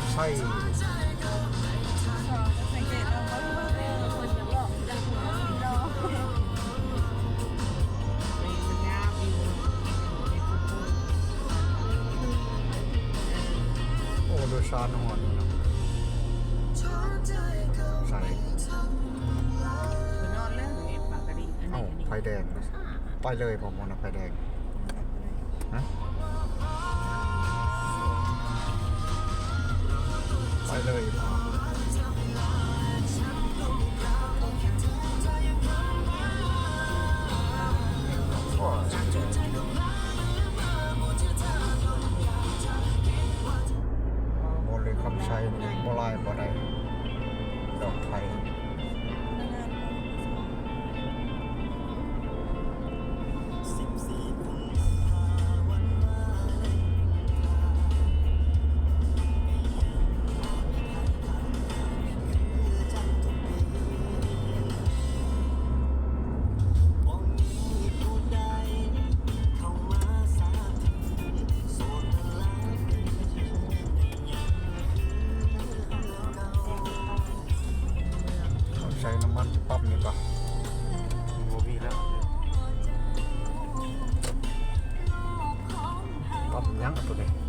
ำไส้สังเกตเอาเขาดูว่าคนจะบอกจะหัวสีรอมันงามอยู่โอ้ดูชานหอนนะใส่นอนเรื่องไอ้ปากกระดิ่งอัน เอ้า นี้ ไฟแดงไปเลยผมมองนะไฟแดงฮะไปเลยโมเลยคำใช้โบราณบ่ได้ดอกไทยใช้น้ำมันปั๊มนี่ปะโมบีแล้วปั๊มยังตัวนี้